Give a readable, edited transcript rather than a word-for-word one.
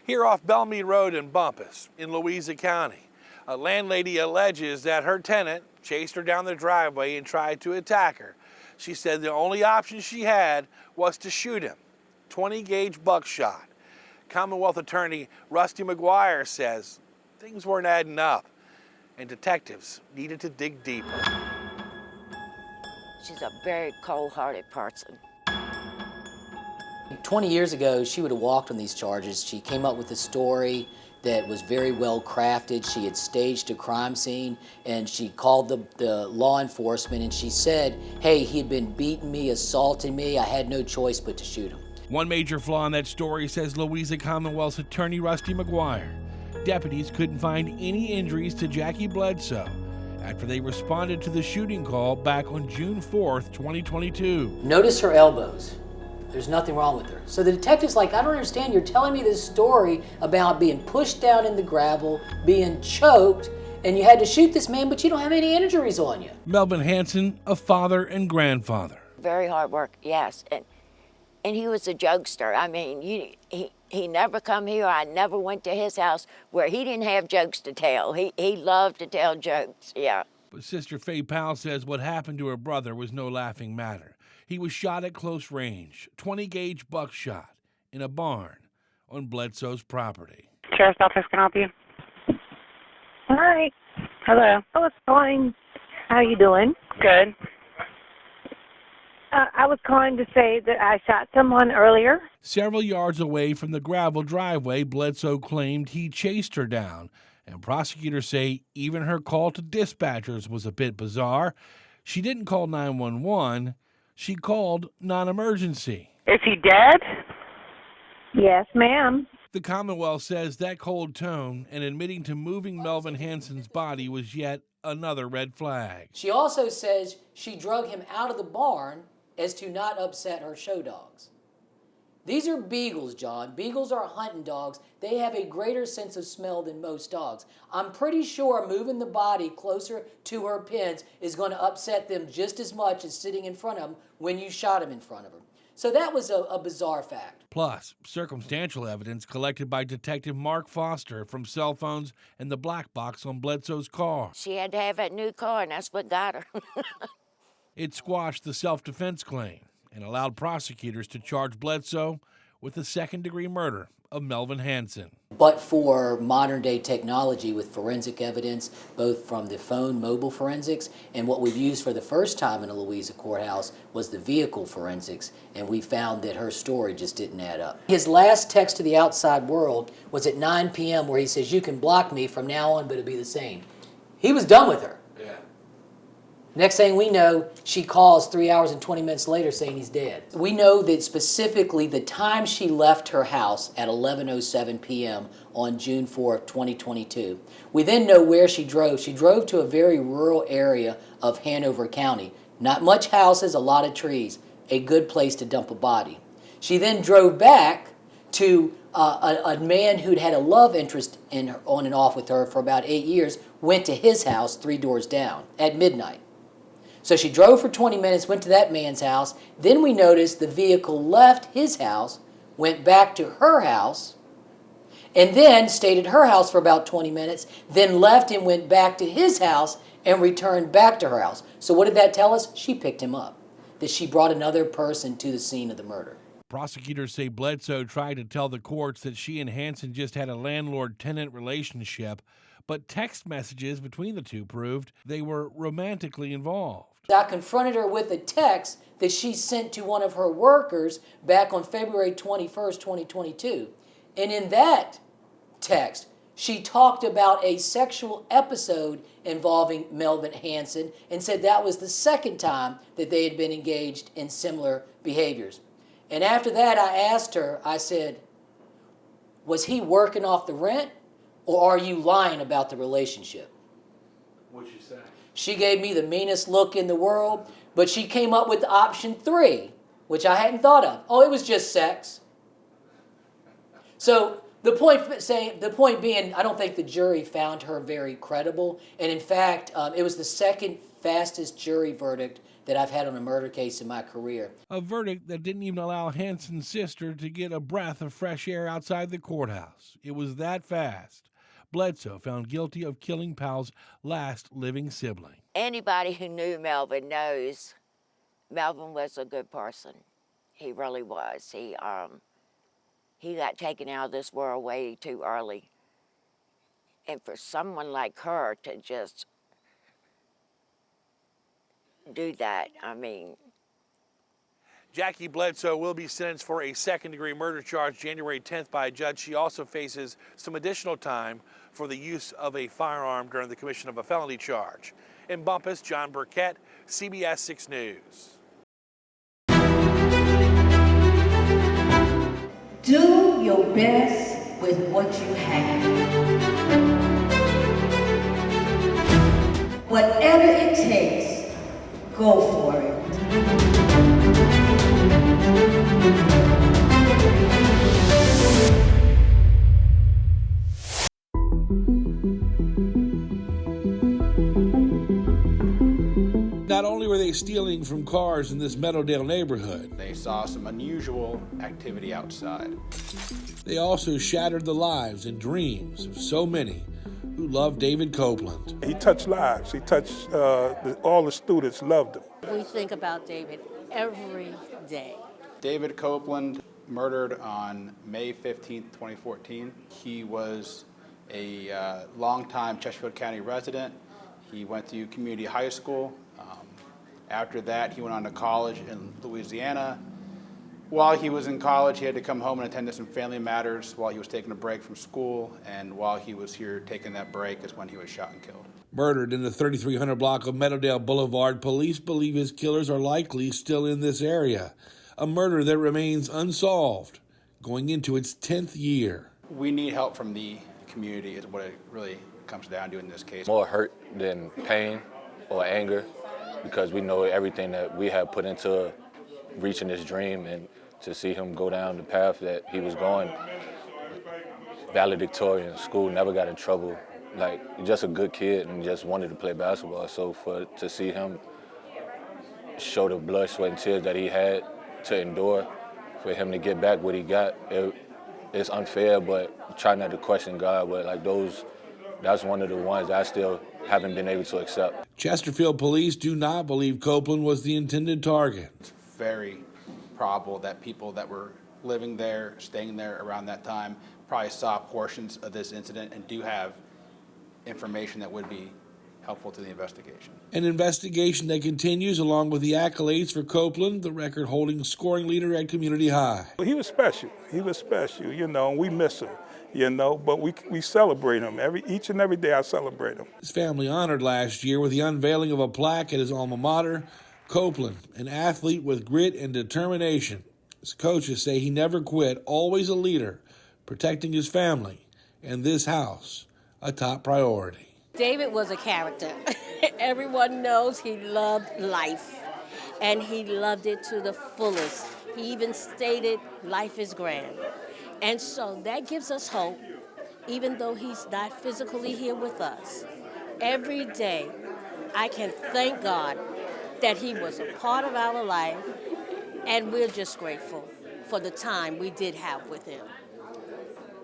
Here off Bellmead Road in Bumpus, in Louisa County, a landlady alleges that her tenant chased her down the driveway and tried to attack her. She said the only option she had was to shoot him. 20-gauge buckshot. Commonwealth attorney Rusty McGuire says things weren't adding up and detectives needed to dig deeper. She's a very cold-hearted person. 20 years ago, she would have walked on these charges. She came up with a story that was very well crafted. She had staged a crime scene, and she called the law enforcement, and she said, hey, he had been beating me, assaulting me. I had no choice but to shoot him. One major flaw in that story, says Louisa Commonwealth's attorney Rusty McGuire. Deputies couldn't find any injuries to Jackie Bledsoe after they responded to the shooting call back on June 4th, 2022. Notice her elbows. There's nothing wrong with her. So the detective's like, I don't understand, you're telling me this story about being pushed down in the gravel, being choked, and you had to shoot this man, but you don't have any injuries on you. Melvin Hanson, a father and grandfather. Very hard work, yes. And he was a jokester. I mean, he never come here. I never went to his house where he didn't have jokes to tell. He loved to tell jokes, yeah. But Sister Faye Powell says what happened to her brother was no laughing matter. He was shot at close range, 20-gauge buckshot, in a barn on Bledsoe's property. Sheriff's office can help you. Hi. Hello. I was calling. How you doing? Good. I was calling to say that I shot someone earlier. Several yards away from the gravel driveway, Bledsoe claimed he chased her down, and prosecutors say even her call to dispatchers was a bit bizarre. She didn't call 911. She called non-emergency. Is he dead? Yes, ma'am. The Commonwealth says that cold tone and admitting to moving Melvin Hanson's body was yet another red flag. She also says she drug him out of the barn as to not upset her show dogs. These are beagles, John. Beagles are hunting dogs. They have a greater sense of smell than most dogs. I'm pretty sure moving the body closer to her pens is going to upset them just as much as sitting in front of them when you shot him in front of her. So that was a bizarre fact. Plus, circumstantial evidence collected by Detective Mark Foster from cell phones and the black box on Bledsoe's car. She had to have that new car, and that's what got her. It squashed the self-defense claim and allowed prosecutors to charge Bledsoe with the second-degree murder of Melvin Hanson. But for modern-day technology with forensic evidence, both from the phone mobile forensics and what we've used for the first time in a Louisa courthouse was the vehicle forensics, and we found that her story just didn't add up. His last text to the outside world was at 9 p.m. where he says, you can block me from now on, but it'll be the same. He was done with her. Yeah. Next thing we know, she calls 3 hours and 20 minutes later saying he's dead. We know that specifically the time she left her house at 11:07 p.m. on June 4th, 2022. We then know where she drove. She drove to a very rural area of Hanover County. Not much houses, a lot of trees. A good place to dump a body. She then drove back to a man who'd had a love interest in her, on and off with her for about 8 years, went to his house 3 doors down at midnight. So she drove for 20 minutes, went to that man's house. Then we noticed the vehicle left his house, went back to her house, and then stayed at her house for about 20 minutes, then left and went back to his house and returned back to her house. So what did that tell us? She picked him up, that she brought another person to the scene of the murder. Prosecutors say Bledsoe tried to tell the courts that she and Hanson just had a landlord-tenant relationship, but text messages between the two proved they were romantically involved. I confronted her with a text that she sent to one of her workers back on February 21st, 2022. And in that text, she talked about a sexual episode involving Melvin Hanson and said that was the second time that they had been engaged in similar behaviors. And after that, I asked her, I said, was he working off the rent or are you lying about the relationship? What'd she say? She gave me the meanest look in the world, but she came up with option 3, which I hadn't thought of. Oh, it was just sex. So the point being, I don't think the jury found her very credible. And in fact, it was the second fastest jury verdict that I've had on a murder case in my career. A verdict that didn't even allow Hanson's sister to get a breath of fresh air outside the courthouse. It was that fast. Bledsoe found guilty of killing Powell's last living sibling. Anybody who knew Melvin knows Melvin was a good person. He really was. He got taken out of this world way too early. And for someone like her to just do that, I mean. Jackie Bledsoe will be sentenced for a second-degree murder charge January 10th by a judge. She also faces some additional time for the use of a firearm during the commission of a felony charge. In Bumpus, Jon Burkett, CBS 6 News. Do your best with what you have. Whatever it takes, go for it. Not only were they stealing from cars in this Meadowdale neighborhood, they saw some unusual activity outside. They also shattered the lives and dreams of so many who loved David Copeland. He touched lives. He touched, all the students loved him. We think about David every day. David Copeland murdered on May 15th, 2014. He was a longtime Chesterfield County resident. He went to community high school. After that, he went on to college in Louisiana. While he was in college, he had to come home and attend to some family matters while he was taking a break from school. And while he was here taking that break is when he was shot and killed. Murdered in the 3300 block of Meadowdale Boulevard, police believe his killers are likely still in this area. A murder that remains unsolved, going into its 10th year. We need help from the community is what it really comes down to in this case. More hurt than pain or anger, because we know everything that we have put into reaching this dream, and to see him go down the path that he was going, valedictorian, school, never got in trouble, like just a good kid and just wanted to play basketball. So to see him show the blood, sweat, and tears that he had to endure, for him to get back what he got, it's unfair, but try not to question God, but like that's one of the ones that I still haven't been able to accept. Chesterfield police do not believe Copeland was the intended target. It's very probable that people that were living there, staying there around that time, probably saw portions of this incident and do have information that would be helpful to the investigation. An investigation that continues along with the accolades for Copeland, the record-holding scoring leader at Community High. He was special. He was special, and we miss him, but we celebrate him. Each and every day I celebrate him. His family honored last year with the unveiling of a plaque at his alma mater. Copeland, an athlete with grit and determination. His coaches say he never quit, always a leader, protecting his family and this house, a top priority. David was a character. Everyone knows he loved life, and he loved it to the fullest. He even stated, life is grand. And so that gives us hope, even though he's not physically here with us. Every day, I can thank God that he was a part of our life, and we're just grateful for the time we did have with him.